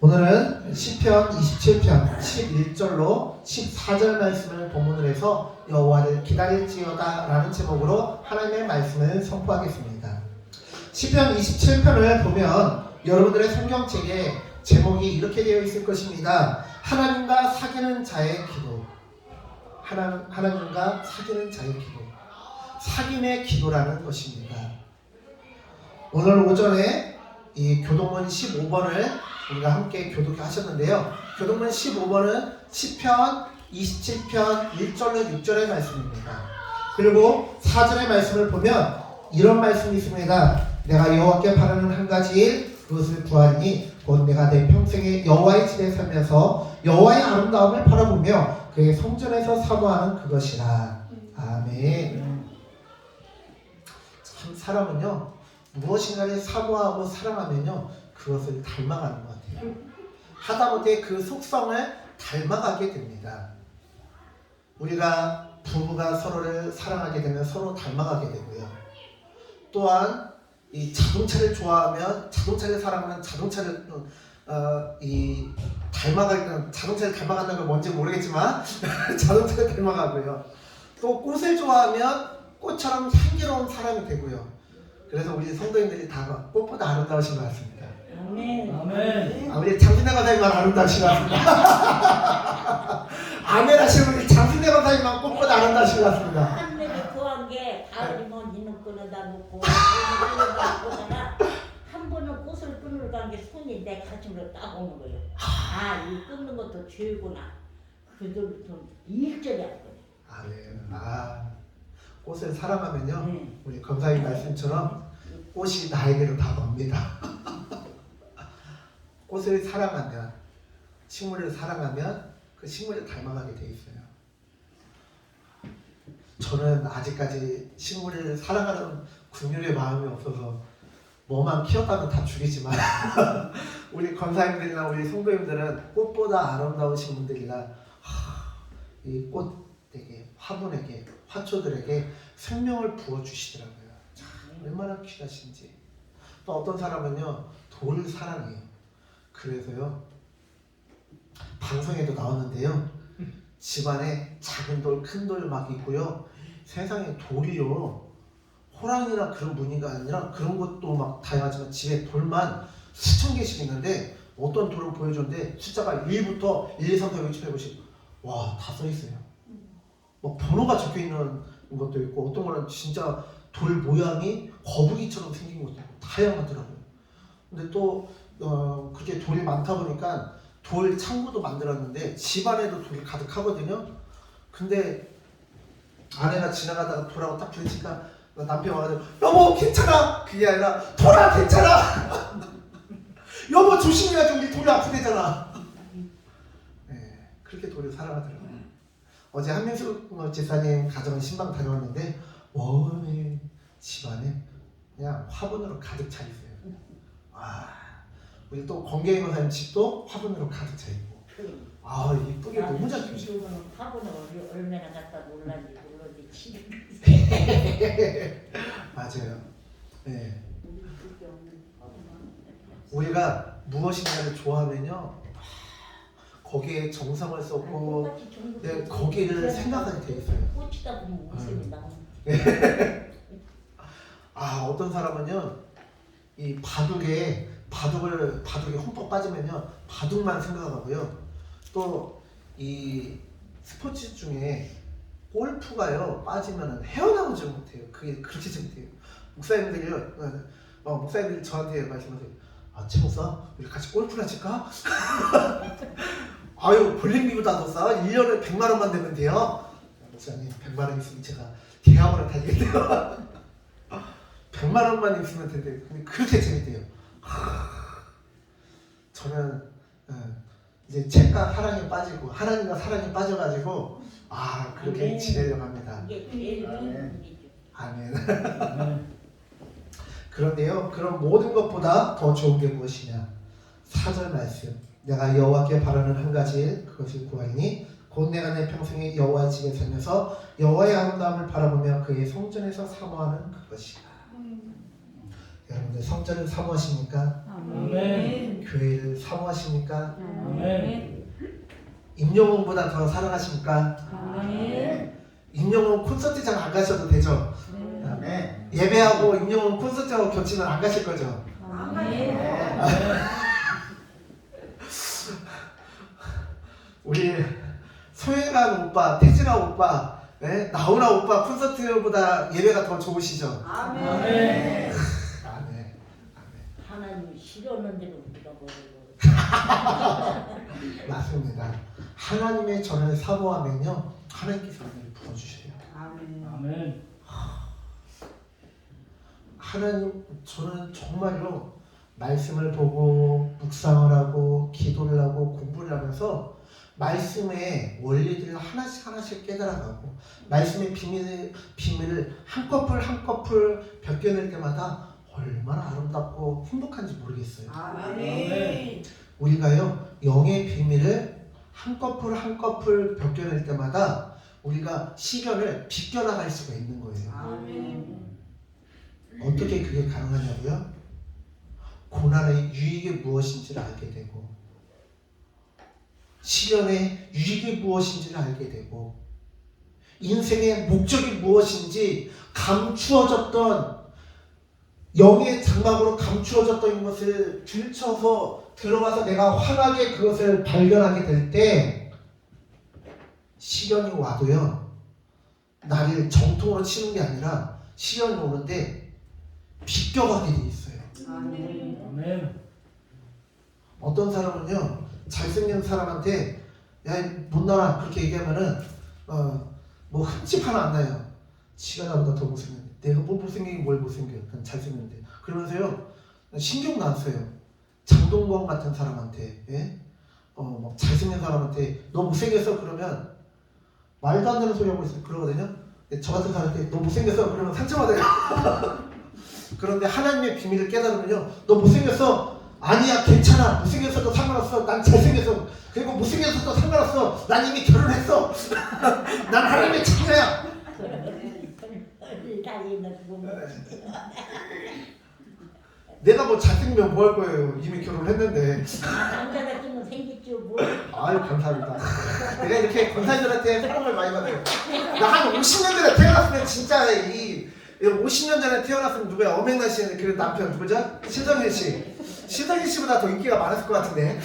오늘은 시편 27편 11절로 14절 말씀을 본문으로 해서 여호와를 기다릴지어다 라는 제목으로 하나님의 말씀을 선포하겠습니다. 시편 27편을 보면 여러분들의 성경책에 제목이 이렇게 되어 있을 것입니다. 하나님과 사귀는 자의 기도. 하나님과 사귀는 자의 기도. 사귐의 기도라는 것입니다. 오늘 오전에 이 교동문 15번을 우리가 함께 교독하셨는데요. 교동문 15번은 시편 27편 1절로 6절의 말씀입니다. 그리고 4절의 말씀을 보면 이런 말씀이 있습니다. 내가 여호와께 바라는 한 가지 일 그것을 구하리니 곧 내가 내 평생에 여호와의 집에 살면서 여호와의 아름다움을 바라보며 그의 성전에서 사모하는 그것이라. 아멘. 참 사람은요 무엇인가를 사모하고 사랑하면요 그것을 닮아가는 것 같아요. 하다못해 그 속성을 닮아가게 됩니다. 우리가 부부가 서로를 사랑하게 되면 서로 닮아가게 되고요. 또한 이 자동차를 좋아하면 자동차를 사랑하면 자동차를 자동차를 닮아간다는 건 뭔지 모르겠지만 자동차를 닮아가고요. 또 꽃을 좋아하면 꽃처럼 향기로운 사람이 되고요. 그래서 우리 성도님들이 다 꽃보다 아름다우신 것 같습니다. 아멘. 아멘. 우리 장순대 권사님만 아름다우신 것 같습니다. 아멘 하시는 우리 장순대 권사님만 꽃보다 아름다우신 것 같습니다. 하늘에 구한 게 가을이면 이는 끊어다 놓고 한 번은 꽃을 끊으러 간 게 손이 내 가슴으로 딱 오는 거예요. 이 끊는 것도 죄구나. 그들부터 일절이 안 거예요. 아멘. 꽃을 사랑하면요 우리 권사님 말씀처럼 꽃이 나에게로 다가옵니다. 꽃을 사랑하면, 식물을 사랑하면 그 식물을 닮아가게 돼 있어요. 저는 아직까지 식물을 사랑하는 국률의 마음이 없어서 뭐만 키웠다면 다 죽이지만 우리 권사님들이나 우리 성도님들은 꽃보다 아름다우신 분들이라 이 꽃에게, 화분에게, 화초들에게 생명을 부어주시더라고요. 참 얼마나 귀하신지. 또 어떤 사람은요 돌을 사랑해요. 그래서요 방송에도 나왔는데요 집안에 작은 돌, 큰 돌 막 있고요 세상에 돌이요 호랑이나 그런 무늬가 아니라 그런 것도 막 다양하지만 집에 돌만 수천 개씩 있는데 어떤 돌을 보여줬는데 숫자가 1부터 1, 2, 3, 4, 5, 6, 7, 8, 90 와 다 써있어요. 뭐 번호가 적혀있는 것도 있고 어떤 거는 진짜 돌 모양이 거북이처럼 생긴 것도 있고 다양하더라고요. 근데 또 그렇게 돌이 많다 보니까 돌 창고도 만들었는데 집안에도 돌이 가득하거든요. 근데 아내가 지나가다가 돌하고 딱 부딪히니까 남편이 와가지고 여보 괜찮아! 그게 아니라 돌아 괜찮아! 여보 조심해야지 우리 돌이 아프대잖아. 네, 그렇게 돌을 사랑하더라고요. 어제 한민숙 집사님 가정 신방 다녀왔는데 온 집안에 그냥 화분으로 가득 차 있어요. 와, 우리 또 권계희 권사님 집도 화분으로 가득 차 있고. 이쁘게 너무 잘 키우시고. 화분을 얼마나 갖다 놀란지 집에. 맞아요. 네. 우리가 무엇인가를 좋아하면요, 거기에 정성을 쏟고, 거기를 생각하게 돼 있어요. 꽃이다 보면 웃음이 나오는. 어떤 사람은요, 이 바둑에 흠뻑 빠지면요 바둑만 생각하고요. 또 이 스포츠 중에 골프가요 빠지면 헤어나오지 못해요. 그게 그렇게 재밌대요. 목사님들이 저한테 말씀하세요. 최 목사 우리 같이 골프나 칠까? 볼링비보다 더 싸. 1년에 100만 원만 내면 돼요. 목사님 100만 원 있으면 제가 대학원을 다니겠네요. 100만 원만 있으면 된대요. 근데 그렇게 재밌대요. 저는 이제 책과 사랑에 빠지고 하나님과 사랑에 빠져가지고 그렇게 지내려고 합니다. 아멘. 그런데요 그런 모든 것보다 더 좋은 게 무엇이냐 4절 말씀 내가 여호와께 바라는 한 가지 일 그것을 구하리니 곧 내가 내 평생에 여호와의 집에 살면서 여호와의 아름다움을 바라보며 그의 성전에서 사모하는 그것이라. 여러분들 성전을 사모하십니까? 아멘. 교회를 사모하십니까? 아멘. 임영웅보다 더 사랑하십니까? 아멘. 임영웅 콘서트장 안 가셔도 되죠? 아멘. 예배하고 임영웅 콘서트하고 겹치면 안 가실 거죠? 아멘. 우리 소영한 오빠, 태진아 오빠, 네? 나훈아 오빠 콘서트보다 예배가 더 좋으시죠? 아멘. 아멘. 하나님 싫어하는 대로 우리가 버리고. 맞습니다. 하나님의 전을 사모하면요, 하나님께서 우리를 부어주셔요. 아멘. 아멘. 하나님, 저는 정말로 말씀을 보고 묵상을 하고 기도를 하고 공부를 하면서 말씀의 원리들을 하나씩 하나씩 깨달아가고 말씀의 비밀을 한 커플 한 커플 벗겨낼 때마다 얼마나 아름답고 행복한지 모르겠어요. 아멘. 우리가요, 영의 비밀을 한 커플 한 커플 벗겨낼 때마다 우리가 시련을 비껴나갈 수가 있는 거예요. 아멘. 어떻게 그게 가능하냐고요? 고난의 유익이 무엇인지를 알게 되고 시련의 유익이 무엇인지를 알게 되고 인생의 목적이 무엇인지 감추어졌던 영의 장막으로 감추어졌던 것을 들춰서 들어가서 내가 환하게 그것을 발견하게 될 때 시련이 와도요, 나를 정통으로 치는 게 아니라 시련이 오는데 비껴가게 돼 있어요. 아멘. 아멘. 어떤 사람은요, 잘생긴 사람한테 야 못나라 그렇게 얘기하면은 뭐 흠집 하나 안 나요. 지가 나보다 더 못생겼네. 내가 뭐 못생기긴 뭘 못생겨. 그냥 잘생겼는데. 그러면서요, 신경도 안 써요. 장동건 같은 사람한테, 예? 막 잘생긴 사람한테 너 못생겼어 그러면 말도 안 되는 소리 하고 있어요. 그러거든요. 근데 저 같은 사람한테 너 못생겼어 그러면 상처받아요. 그런데 하나님의 비밀을 깨달으면요, 너 못생겼어. 아니야 괜찮아. 못생겼어도 상관없어. 난 잘생겼어. 그리고 못생겼어도 상관없어. 난 이미 결혼했어. 난 하나님의 자녀야. 다 있는 거. 내가 뭐 잘생기면 뭐 할 거예요. 이미 결혼했는데. 남자 같으면 생겼죠 뭐. 아유 감사합니다. 내가 이렇게 권사님들한테 사랑을 많이 받아요. 나 한 50년 전에 태어났으면 진짜 이 50년 전에 태어났으면 누구야? 어맹란 씨의 그 남편 누구죠? 신성일 씨. 신성일 씨보다 더 인기가 많았을 것 같은데.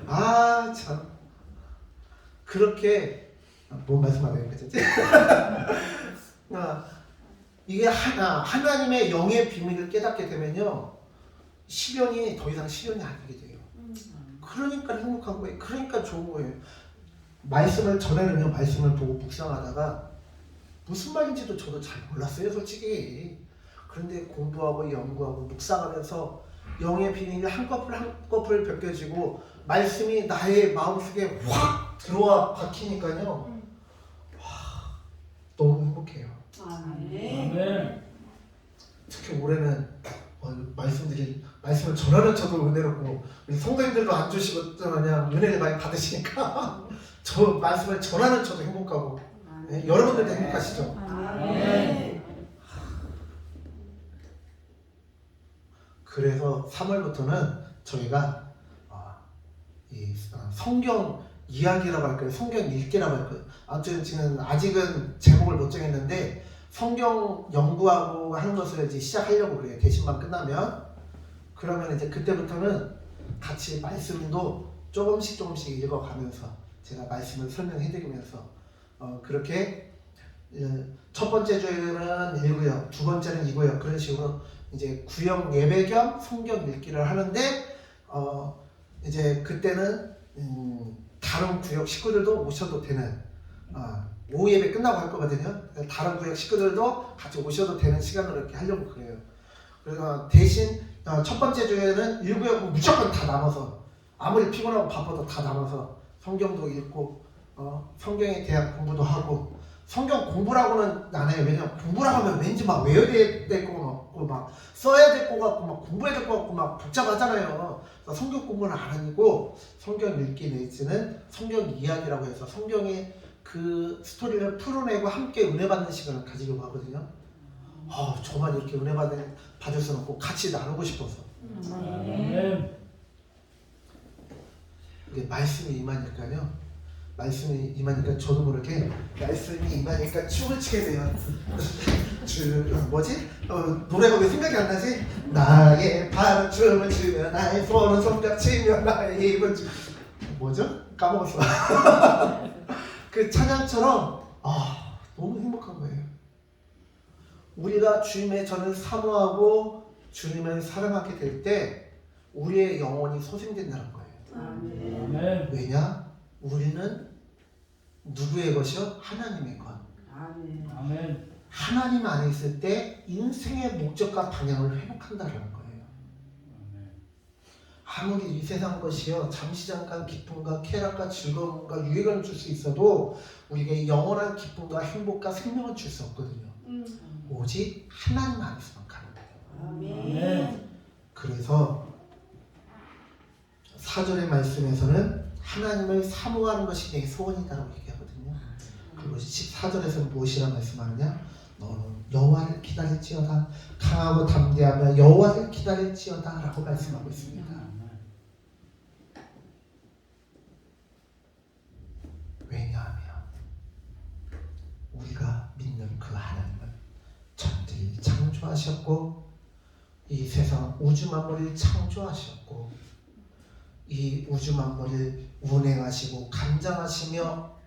아 참. 그렇게 뭐 말씀하려고 그랬지? 이게 하나님의 영의 비밀을 깨닫게 되면요, 시련이 더 이상 시련이 아니게 돼요. 그러니까 행복한 거예요. 그러니까 좋은 거예요. 말씀을 전에는요, 말씀을 보고 묵상하다가 무슨 말인지도 저도 잘 몰랐어요, 솔직히. 그런데 공부하고 연구하고 묵상하면서 영의 비밀이 한 커플 한 커플 벗겨지고 말씀이 나의 마음속에 확 들어와 박히니까요, 너무 행복해요. 아멘. 아멘. 특히 올해는 말씀을 전하는 저도 은혜롭고 우리 성도님들도 안 주시고 그냥 은혜를 많이 받으시니까 저 말씀을 전하는 저도 행복하고, 네? 여러분들도 행복하시죠? 아멘. 그래서 3월부터는 저희가 성경 이야기라고 할까요? 성경 읽기라고 할까요? 아무튼 지금 아직은 제목을 못 정했는데 성경 연구하고 하는 것을 이제 시작하려고 그래요. 대신만 끝나면. 그러면 이제 그때부터는 같이 말씀도 조금씩 읽어가면서 제가 말씀을 설명해드리면서 그렇게 첫 번째 주에는 1구역, 두 번째는 2구역 그런 식으로 이제 구역 예배 겸 성경 읽기를 하는데 이제 그때는 다른 구역 식구들도 오셔도 되는 오후 예배 끝나고 할 거거든요. 다른 구역 식구들도 같이 오셔도 되는 시간으로 이렇게 하려고 그래요. 그래서 대신 첫 번째 주에는 1구역 무조건 다 남아서 아무리 피곤하고 바빠도 다 남아서 성경도 읽고 성경에 대한 공부도 하고, 성경 공부라고는 안 해요. 왜냐면 공부라고 하면 왠지 막 외워야 될 것 같고 막 써야 될 것 같고 막 공부해야 될 것 같고 막 복잡하잖아요. 그래서 성경 공부는 안 아니고 성경 읽기 내지는 성경 이야기라고 해서 성경의 그 스토리를 풀어내고 함께 은혜 받는 시간을 가지려고 하거든요. 저만 이렇게 은혜 받을 수는 없고 같이 나누고 싶어서. 아멘. 이게 말씀이 임하니까요. 말씀이 임하니까 저도 모르게 말씀이 임하니까 춤을 추게 돼요. 노래가 왜 생각이 안 나지? 나의 발은 춤을 추며 나의 손은 손뼉치며 나의 입은 뭐죠? 까먹었어. 그 찬양처럼 너무 행복한 거예요. 우리가 주님의 전을 사모하고 주님을 사랑하게 될 때 우리의 영혼이 소생된다는 거예요. 아멘. 왜냐? 우리는 누구의 것이요? 하나님의 것. 아멘. 하나님 안에 있을 때 인생의 목적과 방향을 회복한다는 거예요. 아무리 이 세상 것이요 잠시 잠깐 기쁨과 쾌락과 즐거움과 유익을 줄 수 있어도 우리에게 영원한 기쁨과 행복과 생명을 줄 수 없거든요. 오직 하나님 안에서만 가능해요. 아멘. 그래서 4절의 말씀에서는 하나님을 사모하는 것이 내 소원이다라고 얘기하거든요. 그리고 14절에서는 무엇이라 말씀하느냐? 너는 여호와를 기다릴지어다. 강하고 담대하며 여호와를 기다릴지어다 라고 말씀하고 있습니다. 왜냐하면 우리가 믿는 그 하나님은 천지를 창조하셨고 이 세상 우주 만물을 창조하셨고 이 우주 만물을 운행하시고 감장하시며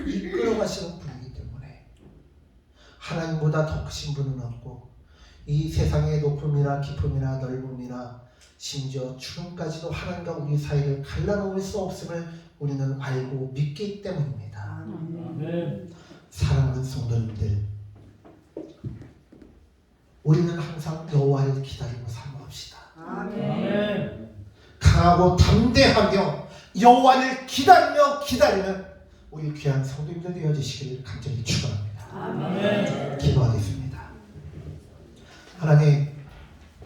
이끌어가시는 분이기 때문에 하나님보다 더 크신 분은 없고 이 세상의 높음이나 깊음이나 넓음이나 심지어 죽음까지도 하나님과 우리 사이를 갈라놓을 수 없음을 우리는 알고 믿기 때문입니다. 아멘. 사랑하는 성도님들, 우리는 항상 여호와를 기다리고 사모합시다. 아멘. 강하고 담대하며 여호와를 기다리면 우리 귀한 성도님들 되어주시기를 간절히 축원합니다. 아멘. 기도하겠습니다. 하나님,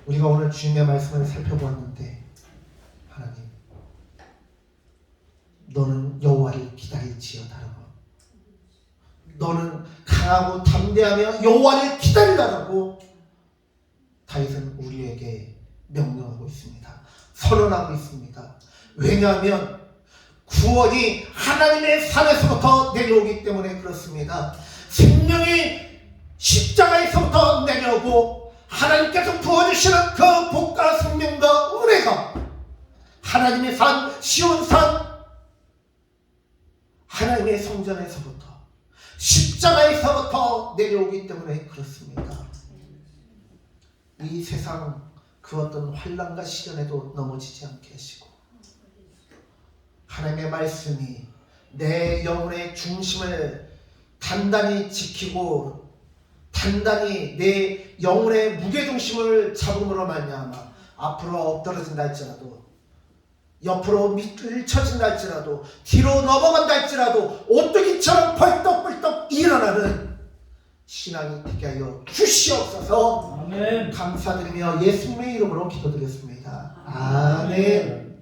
우리가 오늘 주님의 말씀을 살펴보았는데 하나님, 너는 여호와를 기다릴지어다라고, 너는 강하고 담대하며 여호와를 기다리라고 다윗은 우리에게 명령하고 있습니다. 선언하고 있습니다. 왜냐하면 구원이 하나님의 산에서부터 내려오기 때문에 그렇습니다. 생명이 십자가에서부터 내려오고 하나님께서 부어주시는 그 복과 생명과 은혜가 하나님의 산 시온산 하나님의 성전에서부터 십자가에서부터 내려오기 때문에 그렇습니다. 이 세상 그 어떤 환난과 시련에도 넘어지지 않게 하시고 하나님의 말씀이 내 영혼의 중심을 단단히 지키고 단단히 내 영혼의 무게중심을 잡음으로 말미암아 앞으로 엎드러진다 할지라도 옆으로 밀쳐진다 할지라도 뒤로 넘어간다 할지라도 오뚜기처럼 벌떡벌떡 일어나는 신앙이 되게 하여 주시옵소서. 아멘. 감사드리며 예수님의 이름으로 기도드렸습니다. 아멘.